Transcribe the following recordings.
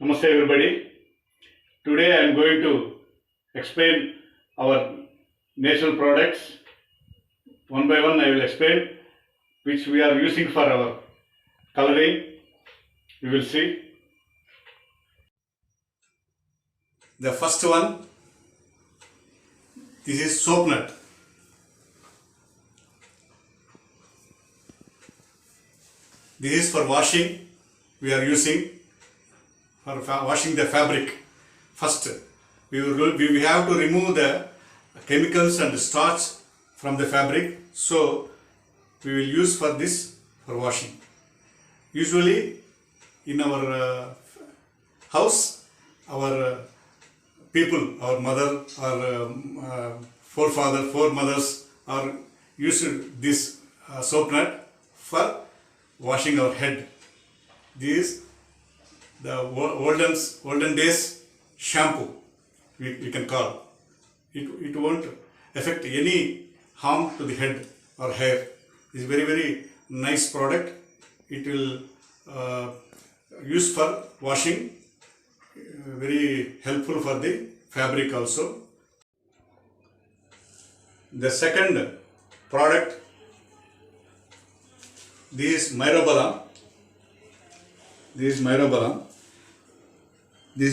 Namaste everybody. Today I am going to explain our natural products. One by one I will explain which we are using for our coloring. You will see. The first one, this is soap nut. This is for washing. We are using for washing the fabric. First, we have to remove the chemicals and starch from the fabric. So, we will use for this for washing. Usually, in our house, our people, our mother, our foremothers are used this soap nut for washing our head. This is the olden days shampoo, we can call. It won't affect any harm to the head or hair. It's very nice product. It will use for washing, very helpful for the fabric also. The second product, this is myrobalan. This is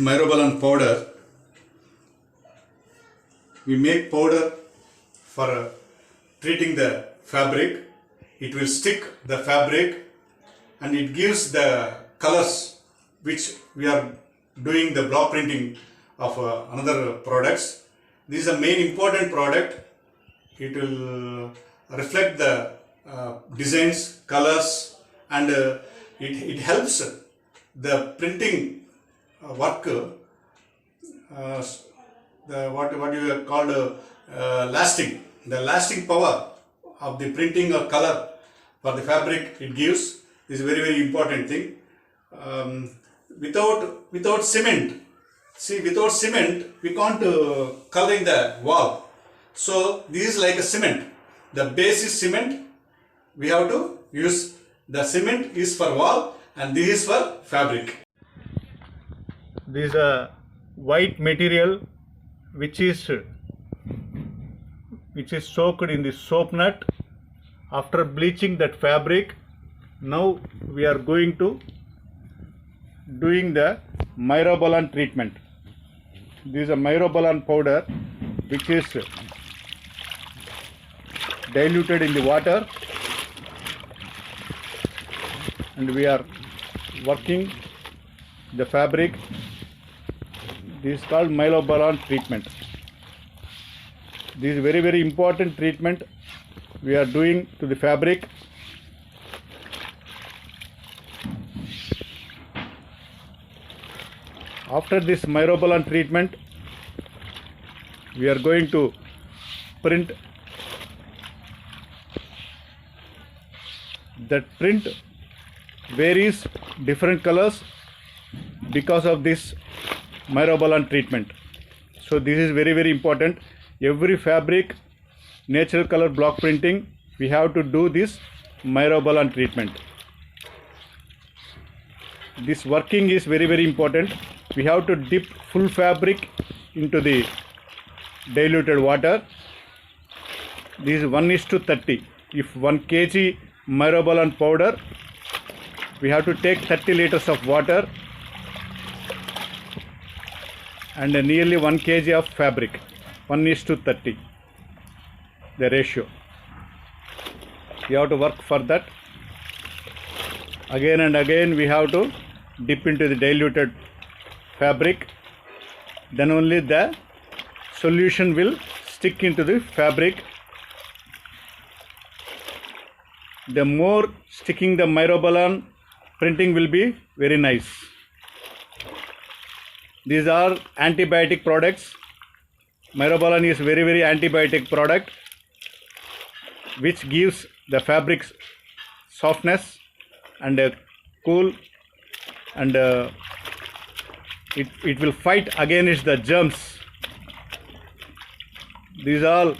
myrobalan powder. We make powder for treating the fabric. It will stick the fabric and it gives the colors which we are doing the block printing of another products. This is a main important product. It will reflect the designs, colors, and it helps the printing work, what you have called lasting. The lasting power of the printing or color for the fabric it gives is very important thing. Without cement, without cement we can't color in the wall. So this is like a cement. The base is cement. We have to use the cement is for wall and this is for fabric. This is a white material which is soaked in the soap nut. After bleaching that fabric, now we are going to doing the myrobalan treatment. This is a myrobalan powder which is diluted in the water, and we are working the fabric. This is called myrobalan treatment. This is very important treatment we are doing to the fabric. After this myrobalan treatment, we are going to print. That print varies different colors because of this myrobalan treatment. So this is very important. Every fabric natural color block printing we have to do this myrobalan treatment. This working is very important. We have to dip full fabric into the diluted water. This is 1:30. If 1 kg myrobalan powder, we have to take 30 liters of water and nearly 1 kg of fabric. 1:30 the ratio. You have to work for that. Again and again we have to dip into the diluted fabric. Then only the solution will stick into the fabric. The more sticking the myrobalan, printing will be very nice. These are antibiotic products. Myrobalan is very antibiotic product which gives the fabric softness and cool, and it will fight against the germs. These are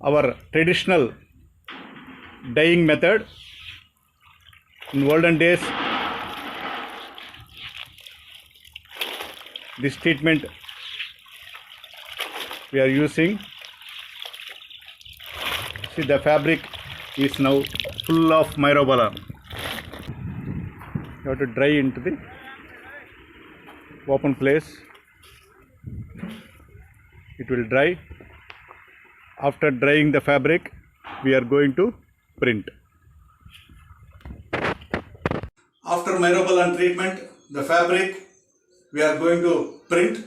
our traditional dyeing method. In olden days this treatment we are using. See, the fabric is now full of myrobalan. You have to dry into the open place. It will dry. After drying the fabric, we are going to print. After myrobalan treatment, the fabric we are going to print.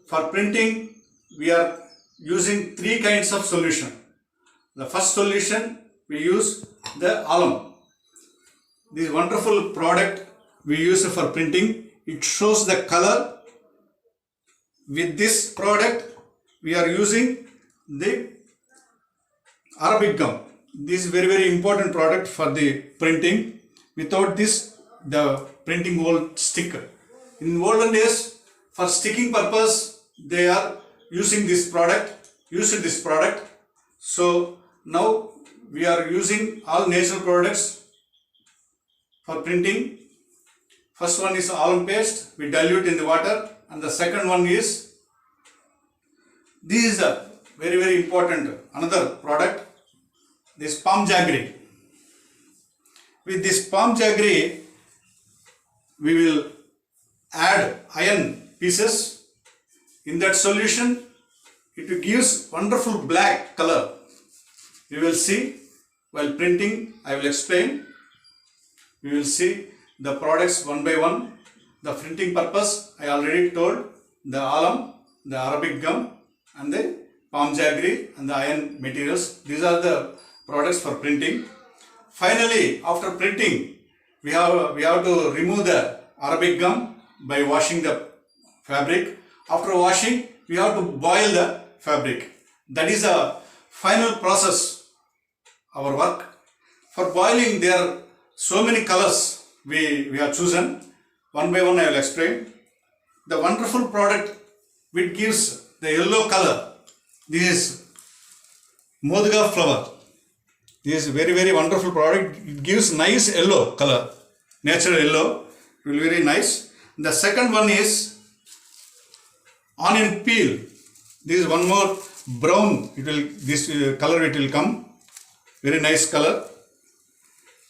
For printing, we are using three kinds of solution. The first solution, we use the alum. This wonderful product we use for printing. It shows the color. With this product, we are using the Arabic gum. This is very important product for the printing. Without this, the printing won't stick. In olden days, for sticking purpose, they are using this product. So now we are using all natural products for printing. First one is alum paste. We dilute in the water, and the second one is, this is a very important another product. This palm jaggery. With this palm jaggery, we will add iron pieces. In that solution, it gives wonderful black color. You will see while printing. I will explain. We will see the products one by one. The printing purpose I already told. The alum, the Arabic gum, and the palm jaggery and the iron materials. These are the products for printing. Finally, after printing, we have to remove the Arabic gum by washing the fabric. After washing, we have to boil the fabric. That is a final process. Our work. For boiling, there are so many colors we have chosen. One by one I will explain. The wonderful product which gives the yellow color. This is Modga flower. This is very wonderful product. It gives nice yellow color. Natural yellow. It will be very nice. The second one is onion peel. This is one more brown. This color it will come. Very nice color.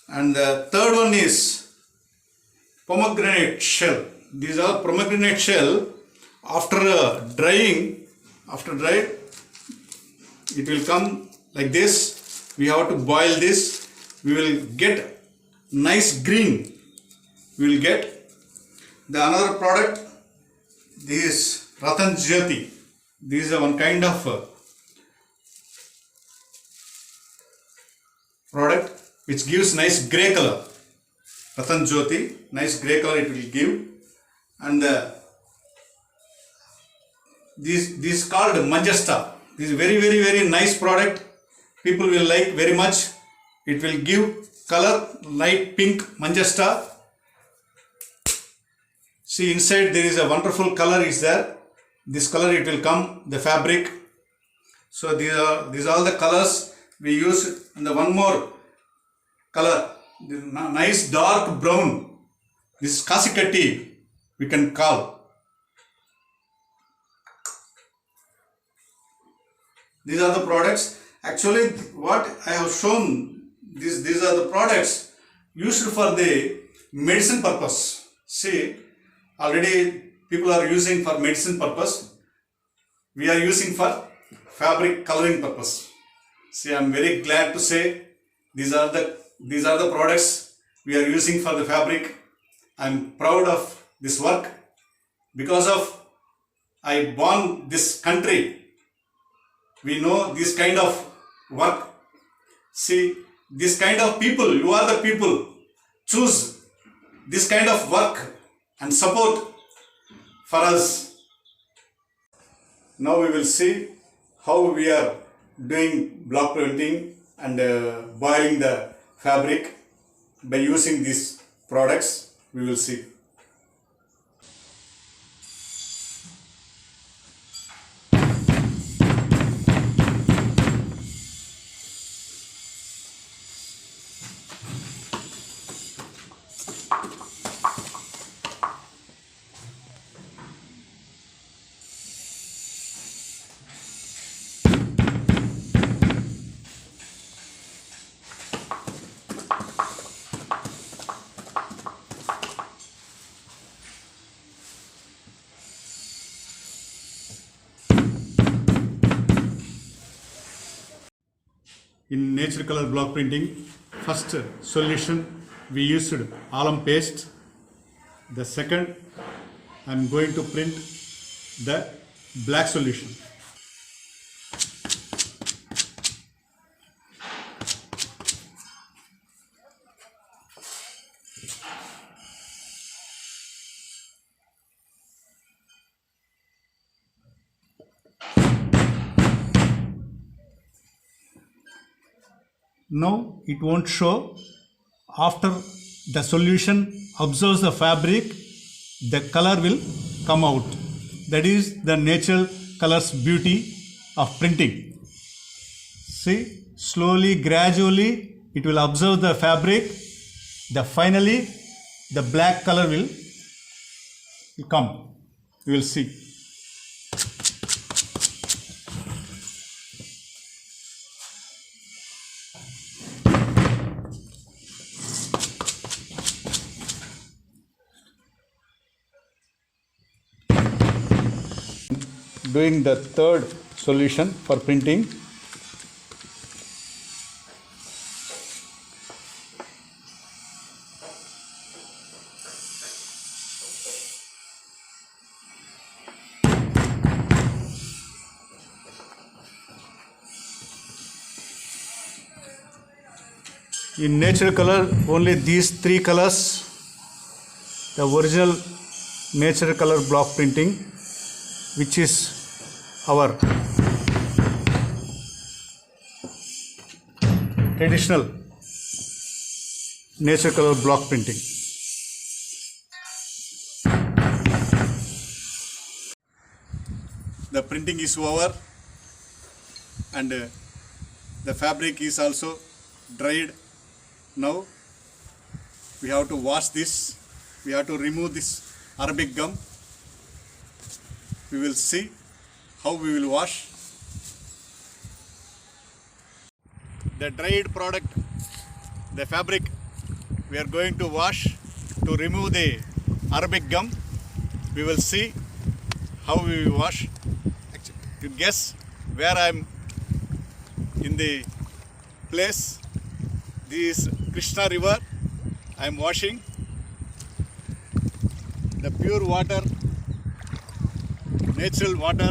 And the third one is pomegranate shell. These are pomegranate shell. After drying, it will come like this. We have to boil this. We will get nice green. We will get the another product. This is Ratan Jyoti. This is one kind of product which gives nice grey color. Ratan Jyoti, nice grey color it will give. And this is called Majesta. This is very nice product. People will like very much. It will give color light pink Majesta. See, inside there is a wonderful color is there. This color it will come the fabric. So these are all the colors we use. And the one more color, nice dark brown. This is Kasikatti we can call. These are the products. Actually, what I have shown, these are the products used for the medicine purpose. See, already people are using for medicine purpose. We are using for fabric coloring purpose. See, I am very glad to say these are the products we are using for the fabric. I am proud of this work because of I born this country. We know this kind of work. See, this kind of people, you are the people, choose this kind of work and support for us. Now we will see how we are doing block printing and boiling the fabric by using these products. We will see. in nature color block printing. First solution we used alum paste. The second I am going to print the black solution. Now it won't show. After the solution absorbs the fabric, the color will come out. That is the natural colors beauty of printing. See, slowly, gradually it will absorb the fabric. Finally the black color will come. You will see. Doing the third solution for printing. In natural color, only these three colors, the original natural color block printing, which is our traditional nature color block printing. The printing is over and the fabric is also dried. Now we have to wash this. We have to remove this Arabic gum. We will see how we will wash. The dried product, the fabric, we are going to wash to remove the Arabic gum. We will see how we will wash. Actually, you guess where I am in the place. This is Krishna river. I am washing. The pure water, natural water,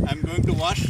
I am going to wash.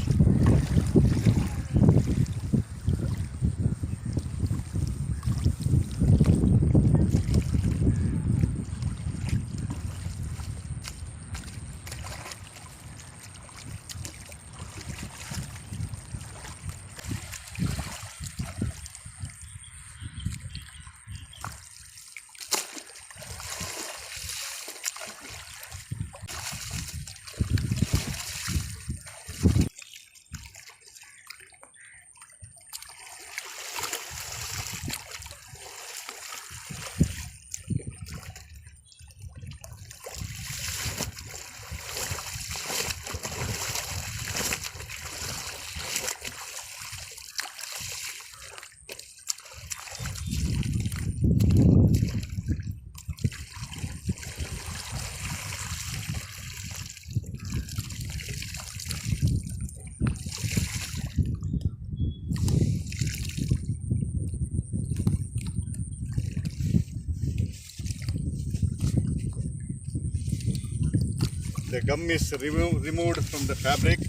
The gum is removed from the fabric.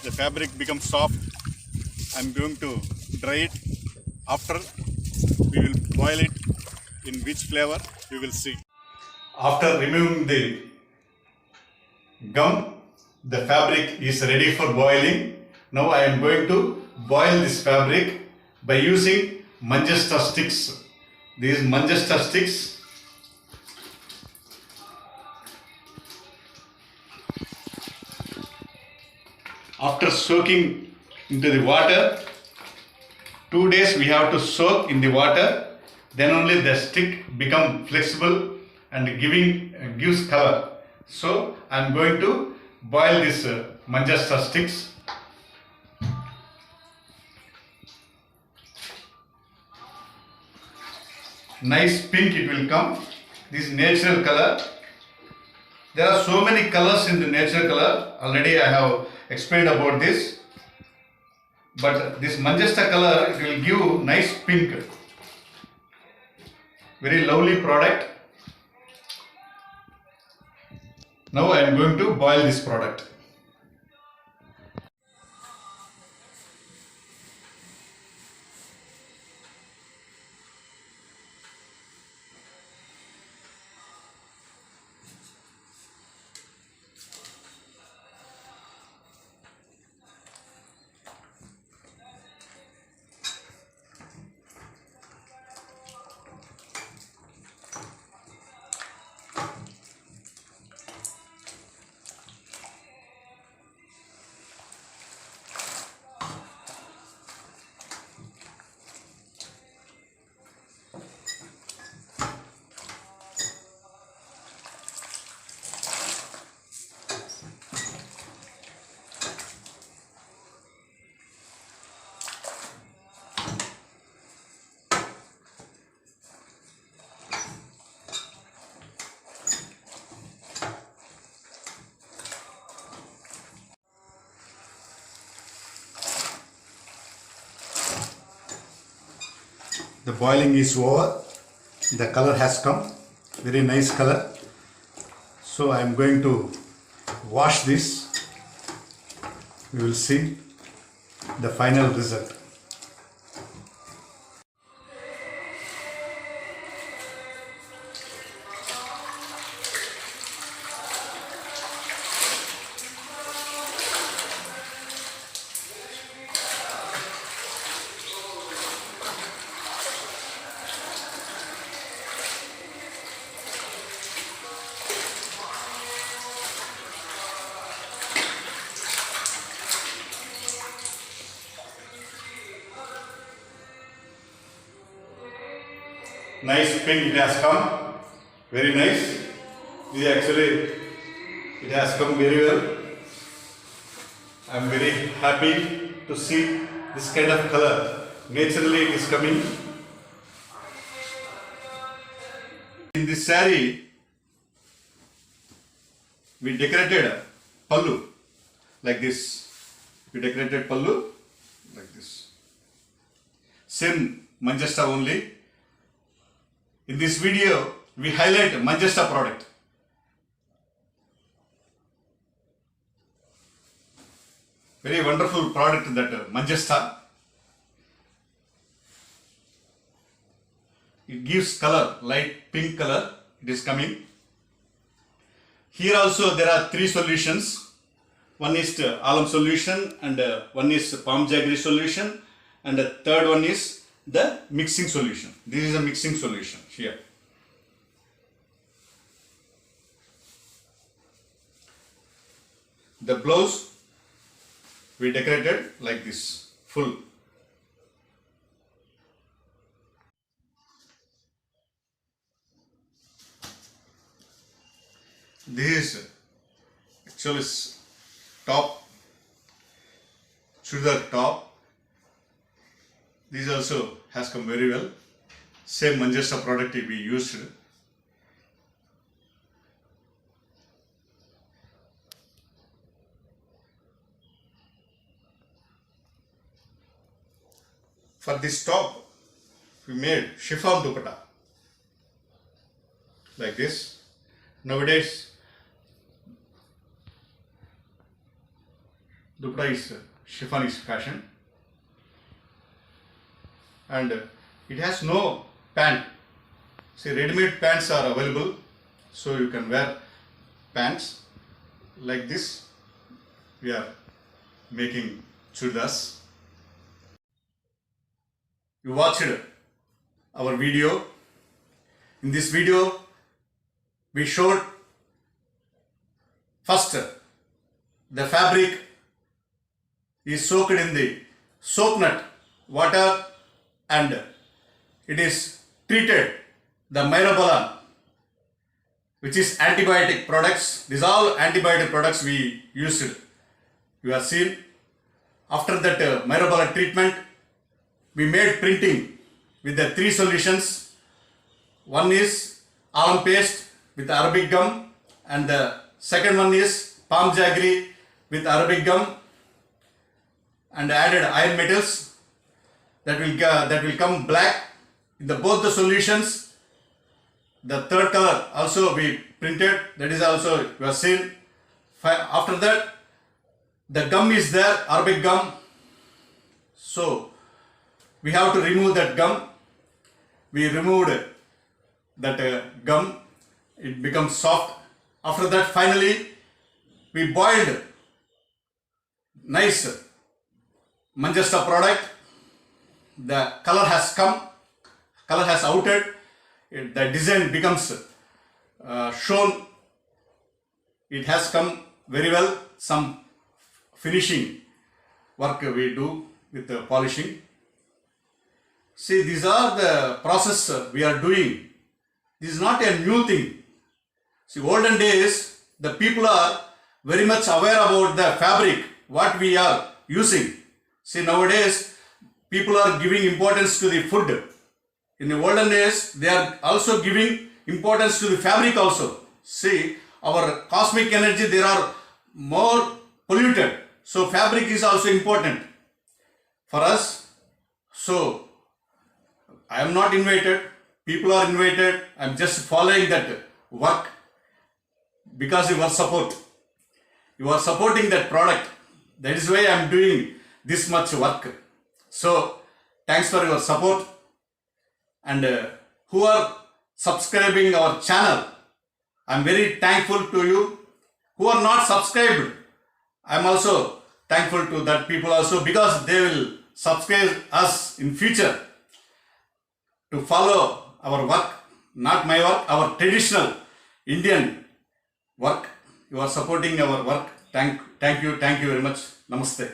The fabric becomes soft. I am going to dry it. After we will boil it. In which flavor we will see. After removing the gum, the fabric is ready for boiling. Now I am going to boil this fabric by using Manchester sticks. These Manchester sticks. After soaking into the water, 2 days we have to soak in the water. Then only the stick become flexible and gives color. So I am going to boil this Manchester sticks. Nice pink it will come. This natural color. There are so many colors in the natural color. Already I have explained about this. But this Manjesta color, it will give nice pink. Very lovely product. Now I am going to boil this product. The boiling is over. The color has come. Very nice color. So I am going to wash this. We will see the final result. Nice pink it has come, very nice. This actually it has come very well. I am very happy to see this kind of color. Naturally it is coming. In this saree, we decorated pallu like this. We decorated pallu like this. Same Manjesta only. In this video, we highlight Manjesta product. Very wonderful product that Manjesta. It gives color, light pink color. It is coming. Here also there are three solutions. One is the alum solution and one is palm jaggery solution and the third one is the mixing solution. This is a mixing solution here. The blouse we decorated like this, full. This is actually top, chudar top. This also has come very well. Same Manjesta product we used. For this top, we made chiffon dupatta like this. Nowadays, dupatta is chiffon is fashion. And it has no pant. See, ready-made pants are available, so you can wear pants like this. We are making chudars. You watched our video. In this video, we showed first the fabric is soaked in the soap nut water and it is treated the myrobalan, which is antibiotic products. These all antibiotic products we used. You have seen. After that myrobalan treatment, we made printing with the three solutions. One is alum paste with Arabic gum and the Second one is palm jaggery with Arabic gum and added iron metals that will come black in both the solutions. The third color also we printed, that is also you have seen. After that, the gum is there, Arabic gum. So we have to remove that gum. We removed that gum, it becomes soft. After that, finally we boiled nice Manjesta product. The color has come, color has outed, the design becomes shown. It has come very well. Some finishing work we do with the polishing. See, these are the process we are doing. This is not a new thing. See, olden days, the people are very much aware about the fabric, what we are using. See, nowadays, people are giving importance to the food. In the olden days, they are also giving importance to the fabric also. See, our cosmic energy, they are more polluted. So, fabric is also important for us. So, I am not invited. People are invited. I am just following that work because of your support. You are supporting that product. That is why I am doing this much work. So, thanks for your support. And who are subscribing our channel, I am very thankful to you. Who are not subscribed, I am also thankful to that people also, because they will subscribe us in future to follow our work, not my work, our traditional Indian work. You are supporting our work. Thank you very much. Namaste.